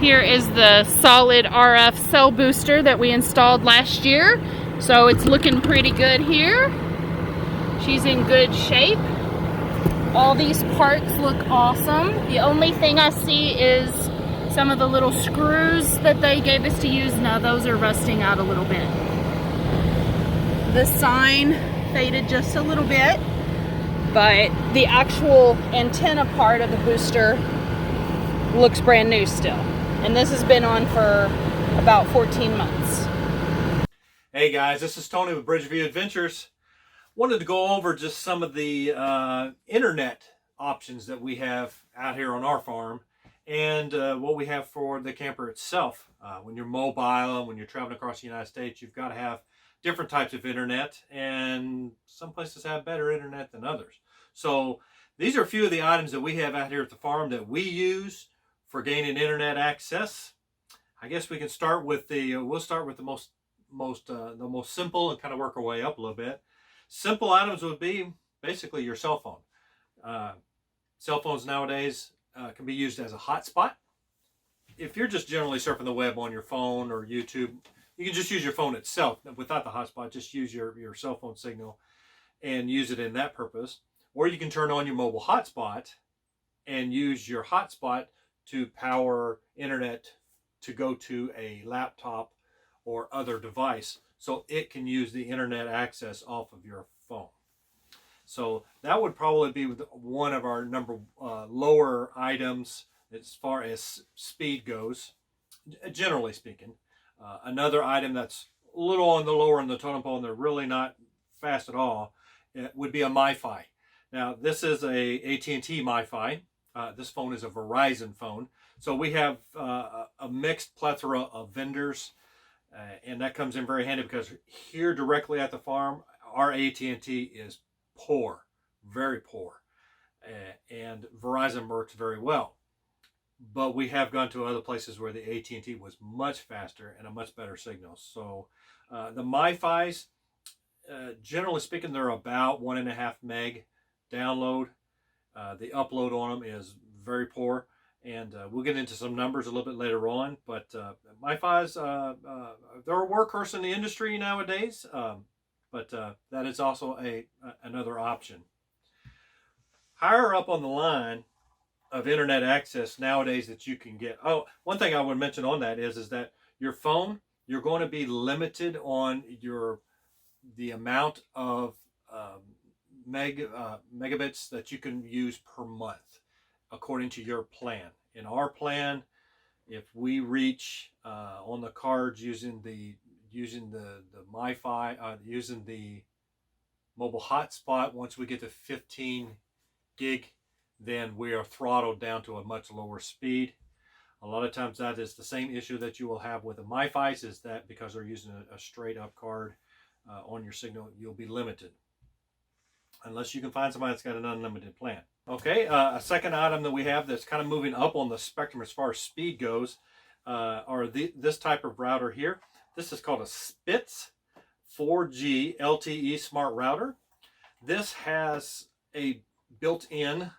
Here is the solid RF cell booster that we installed last year. So it's looking pretty good here. She's in good shape. All these parts look awesome. The only thing I see is some of the little screws that they gave us to use. Now those are rusting out a little bit. The sign faded just a little bit, but the actual antenna part of the booster looks brand new still. And this has been on for about 14 months. Hey guys, this is Tony with BridgeviewAdventures. Wanted to go over just some of the internet options that we have out here on our farm and what we have for the camper itself. When you're mobile and when you're traveling across the United States, you've got to have different types of internet, and some places have better internet than others. So these are a few of the items that we have out here at the farm that we use for gaining internet access. I guess we can start with we'll start with the most simple and kind of work our way up a little bit. Simple items would be basically your cell phone. Cell phones nowadays can be used as a hotspot. If you're just generally surfing the web on your phone or YouTube, you can just use your phone itself without the hotspot. Just use your cell phone signal and use it in that purpose. Or you can turn on your mobile hotspot and use your hotspot to power internet to go to a laptop or other device, so it can use the internet access off of your phone. So that would probably be one of our lower items as far as speed goes, generally speaking. Another item that's a little on the lower in the totem pole and they're really not fast at all, it would be a Mifi. Now this is a AT&T Mifi. This phone is a Verizon phone. So we have a mixed plethora of vendors, and that comes in very handy because here directly at the farm, our AT&T is poor, very poor, and Verizon works very well. But we have gone to other places where the AT&T was much faster and a much better signal. So the Mifis, generally speaking, they're about 1.5 meg download. The upload on them is very poor, and we'll get into some numbers a little bit later on. But Mifis, they're a workhorse in the industry nowadays, but that is also another option. Higher up on the line of internet access nowadays that you can get. Oh, one thing I would mention on that is that your phone, you're going to be limited on the amount of megabits that you can use per month according to your plan. In our plan, if we reach on the cards using the Mifi, using the mobile hotspot, once we get to 15 gig, then we are throttled down to a much lower speed. A lot of times that is the same issue that you will have with the Mifis, is that because they're using a straight up card on your signal, you'll be limited. Unless you can find somebody that's got an unlimited plan. Okay, a second item that we have that's kind of moving up on the spectrum as far as speed goes are this type of router here. This is called a Spitz 4G LTE smart router. This has a built-in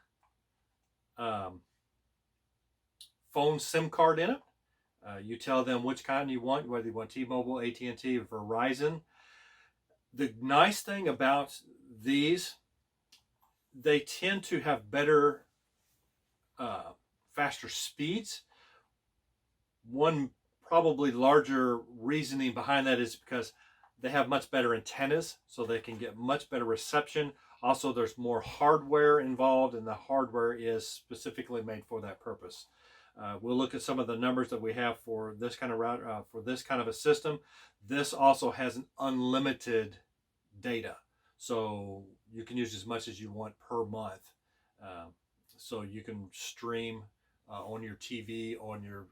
phone SIM card in it. You tell them which kind you want, whether you want T-Mobile, AT&T, or Verizon. The nice thing about these, they tend to have better, faster speeds. One probably larger reasoning behind that is because they have much better antennas, so they can get much better reception. Also, there's more hardware involved, and the hardware is specifically made for that purpose. We'll look at some of the numbers that we have for this kind of router, for this kind of a system. This also has an unlimited data, so you can use as much as you want per month. So you can stream on your TV, on your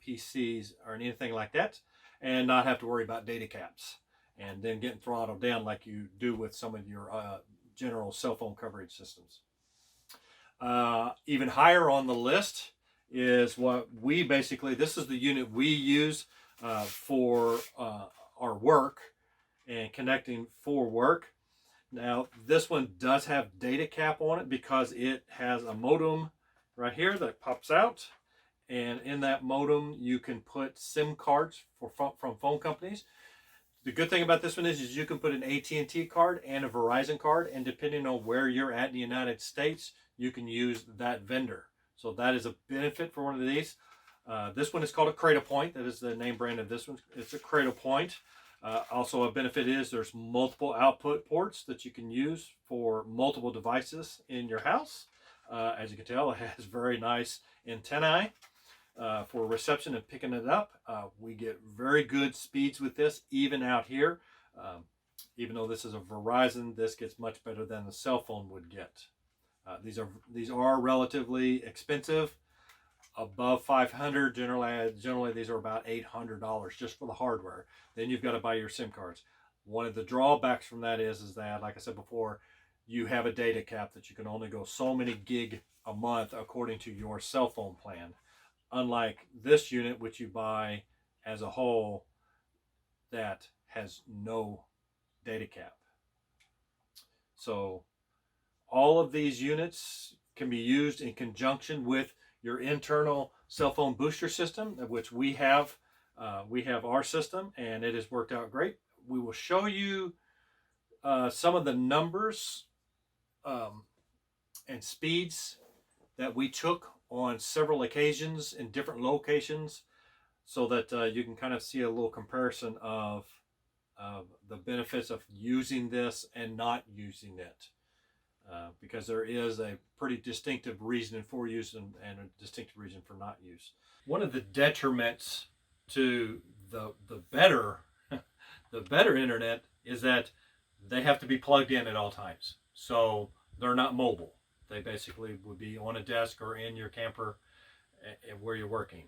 PCs, or anything like that, and not have to worry about data caps and then getting throttled down like you do with some of your general cell phone coverage systems. Even higher on the list is what we basically, this is the unit we use for our work and connecting for work. Now this one does have data cap on it because it has a modem right here that pops out, And in that modem, you can put SIM cards from phone companies. The good thing about this one is you can put an AT&T card and a Verizon card, and depending on where you're at in the United States, you can use that vendor. So that is a benefit for one of these. This one is called a Cradle Point. That is the name brand of this one. It's a Cradle Point. Also, a benefit is there's multiple output ports that you can use for multiple devices in your house. As you can tell, it has very nice antennae for reception and picking it up. We get very good speeds with this, even out here. Even though this is a Verizon, this gets much better than the cell phone would get. These are relatively expensive, above $500. Generally these are about $800 just for the hardware. Then you've got to buy your SIM cards. One of the drawbacks from that is that, like I said before, you have a data cap that you can only go so many gig a month according to your cell phone plan. Unlike this unit, which you buy as a whole, that has no data cap. So all of these units can be used in conjunction with your internal cell phone booster system, which we have. We have our system, and it has worked out great. We will show you some of the numbers and speeds that we took on several occasions in different locations, so that you can kind of see a little comparison of the benefits of using this and not using it. Because there is a pretty distinctive reason for use and a distinctive reason for not use. One of the detriments to the better the better internet is that they have to be plugged in at all times. So they're not mobile. They basically would be on a desk or in your camper where you're working.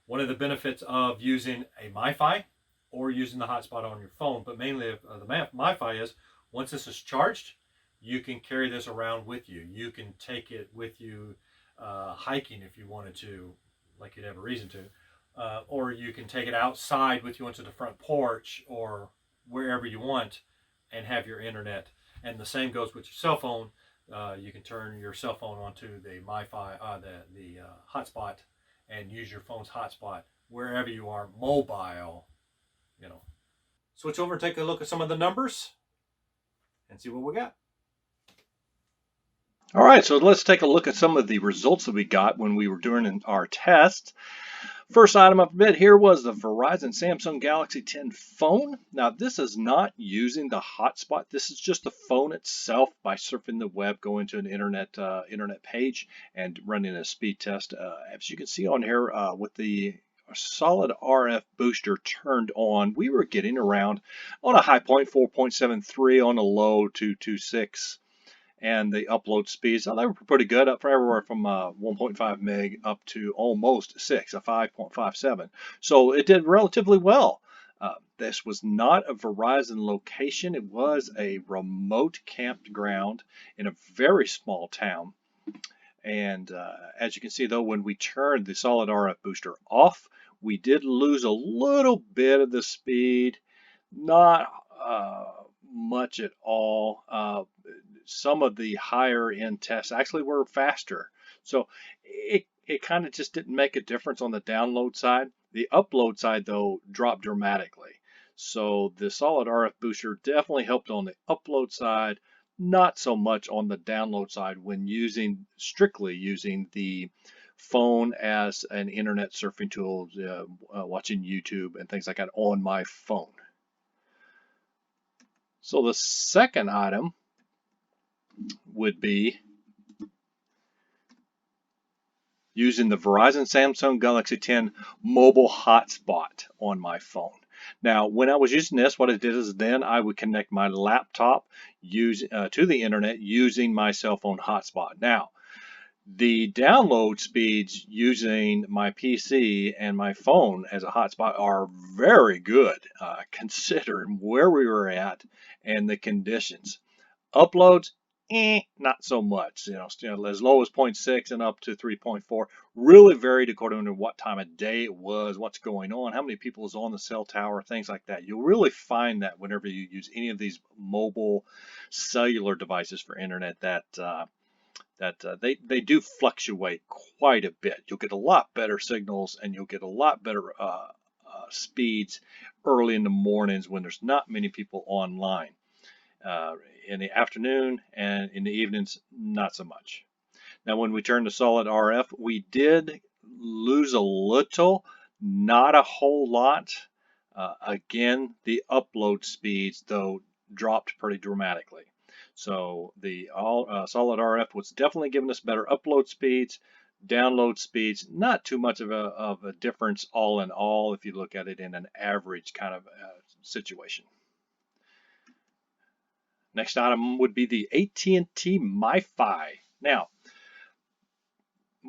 One of the benefits of using a Mifi or using the hotspot on your phone, but mainly the Mifi, is once this is charged, you can carry this around with you. You can take it with you hiking if you wanted to, like you'd have a reason to. Or you can take it outside with you onto the front porch or wherever you want and have your internet. And the same goes with your cell phone. You can turn your cell phone onto the Mifi, the hotspot, and use your phone's hotspot wherever you are, mobile, you know. Switch over and take a look at some of the numbers and see what we got. All right, so let's take a look at some of the results that we got when we were doing our test. First item up a bit here was the Verizon Samsung Galaxy 10 phone. Now, this is not using the hotspot. This is just the phone itself by surfing the web, going to an internet page and running a speed test. As you can see on here, with the solid RF booster turned on, we were getting around on a high point 4.73, on a low 2.26. And the upload speeds, they were pretty good, up for everywhere from 1.5 meg up to almost 6, a 5.57. So it did relatively well. This was not a Verizon location. It was a remote campground in a very small town. And as you can see, though, when we turned the solid RF booster off, we did lose a little bit of the speed. Not much at all. Some of the higher end tests actually were faster. So it kind of just didn't make a difference on the download side. The upload side, though, dropped dramatically. So the solid RF booster definitely helped on the upload side, not so much on the download side when strictly using the phone as an internet surfing tool, watching YouTube and things like that on my phone. So the second item would be using the Verizon Samsung Galaxy 10 mobile hotspot on my phone. Now, when I was using this, what I did is then I would connect my laptop to the internet using my cell phone hotspot. Now, the download speeds using my PC and my phone as a hotspot are very good, considering where we were at and the conditions. Uploads, not so much. As low as 0.6 and up to 3.4. Really varied according to what time of day it was, what's going on, how many people is on the cell tower, things like that. You'll really find that whenever you use any of these mobile cellular devices for internet, that that they do fluctuate quite a bit. You'll get a lot better signals, and you'll get a lot better speeds early in the mornings when there's not many people online. In the afternoon and in the evenings, not so much. Now, when we turn to solid RF, we did lose a little, not a whole lot. Again, the upload speeds, though, dropped pretty dramatically. So the solid RF was definitely giving us better upload speeds. Download speeds, not too much of a difference all in all if you look at it in an average kind of situation. Next item would be the AT&T Mifi. Now,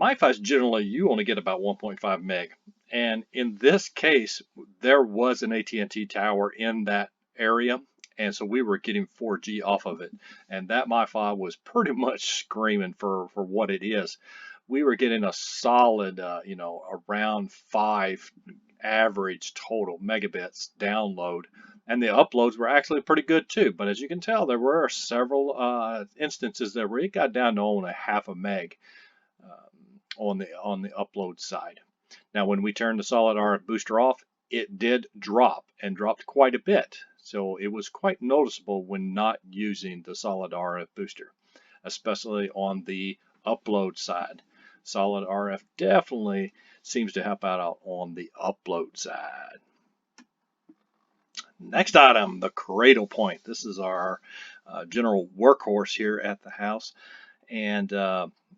Mifi's generally, you only get about 1.5 meg. And in this case, there was an AT&T tower in that area. And so we were getting 4G off of it. And that Mifi was pretty much screaming for what it is. We were getting a solid, around 5 average total megabits download. And the uploads were actually pretty good too. But as you can tell, there were several instances there where it got down to only half a meg on the upload side. Now, when we turned the solid RF booster off, it did drop, and dropped quite a bit. So it was quite noticeable when not using the solid RF booster, especially on the upload side. Solid RF definitely seems to help out on the upload side. Next item, the cradle point. This is our general workhorse here at the house. And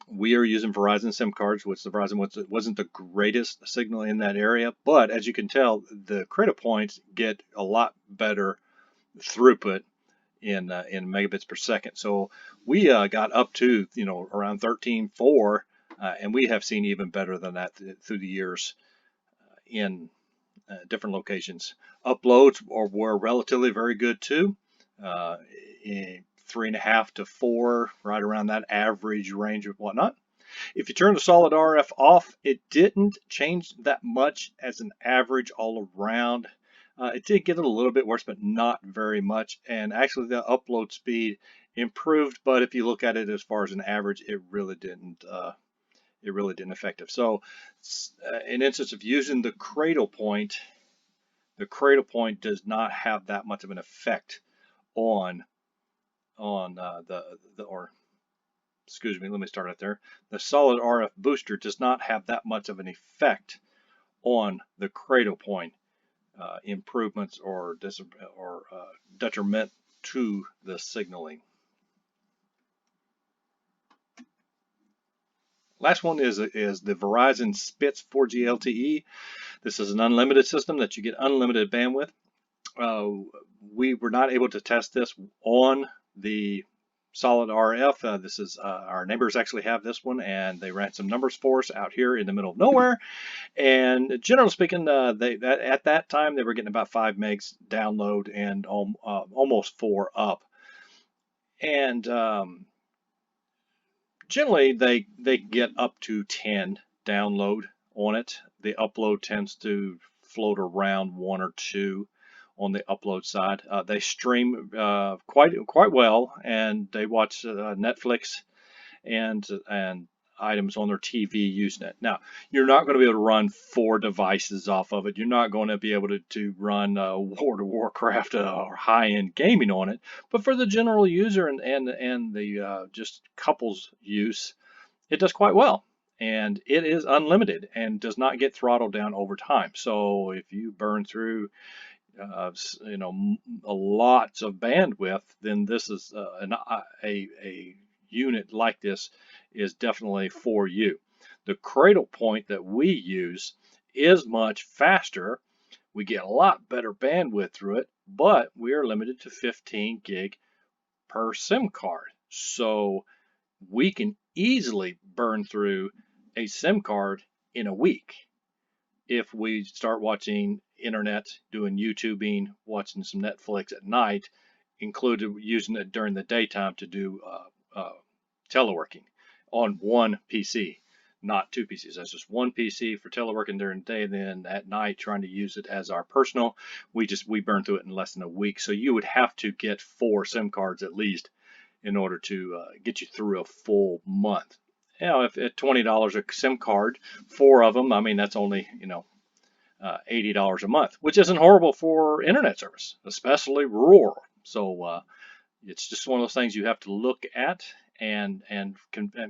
we are using Verizon SIM cards, which the Verizon wasn't the greatest signal in that area. But as you can tell, the cradle points get a lot better throughput in megabits per second. So we got up to around 13.4, and we have seen even better than that through the years in different locations. Uploads were relatively very good too. 3.5 to 4, right around that average range of whatnot. If you turn the solid RF off, it didn't change that much as an average all around. It did get a little bit worse, but not very much. And actually, the upload speed improved. But if you look at it as far as an average, it really didn't. It really didn't affect it. So, in instance of using the cradle point does not have that much of an effect on excuse me, let me start out there. The solid RF booster does not have that much of an effect on the cradle point improvements or detriment to the signaling. Last one is the Verizon Spitz 4G LTE. This is an unlimited system that you get unlimited bandwidth. We were not able to test this on the solid RF. This is our neighbors actually have this one, and they ran some numbers for us out here in the middle of nowhere. And generally speaking, at that time they were getting about 5 megs download and almost 4 up. And generally they get up to 10 download on it. The upload tends to float around 1 or 2 on the upload side. They stream quite well, and they watch Netflix and items on their TV using it. Now, you're not going to be able to run 4 devices off of it. You're not going to be able to run World of Warcraft or high-end gaming on it. But for the general user and the just couples use, it does quite well. And it is unlimited and does not get throttled down over time. So if you burn through lots of bandwidth, then this is a unit like this is definitely for you. The cradle point that we use is much faster. We get a lot better bandwidth through it, but we are limited to 15 gig per SIM card. So we can easily burn through a SIM card in a week if we start watching internet, doing YouTubing, watching some Netflix at night, included using it during the daytime to do teleworking on one PC, not 2 PCs. That's just one PC for teleworking during the day. Then at night, trying to use it as our personal, we burn through it in less than a week. So you would have to get 4 SIM cards at least in order to get you through a full month. You know, if at $20 a SIM card, 4 of them, I mean, that's only, you know, $80 a month, which isn't horrible for internet service, especially rural. So it's just one of those things you have to look at and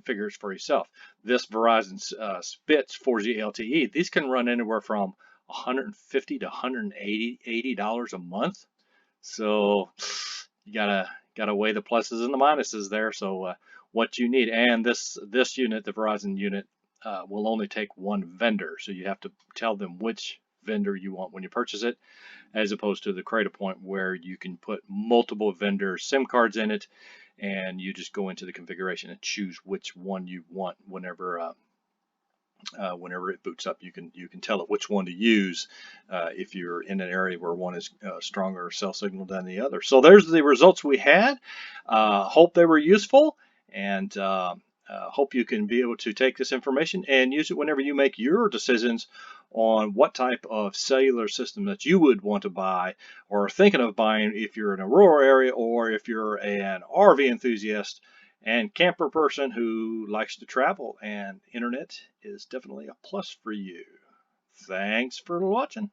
figure it for yourself. This Verizon Spitz 4G LTE, these can run anywhere from $150 to $180 a month. So you gotta weigh the pluses and the minuses there. So what you need, and this unit, the Verizon unit, will only take one vendor. So you have to tell them which vendor you want when you purchase it, as opposed to the Create a Point where you can put multiple vendor SIM cards in it, and you just go into the configuration and choose which one you want. Whenever it boots up, you can tell it which one to use if you're in an area where one is stronger cell signal than the other. So there's the results we had. Hope they were useful, and hope you can be able to take this information and use it whenever you make your decisions on what type of cellular system that you would want to buy or are thinking of buying if you're in a rural area, or if you're an RV enthusiast and camper person who likes to travel, and internet is definitely a plus for you. Thanks for watching.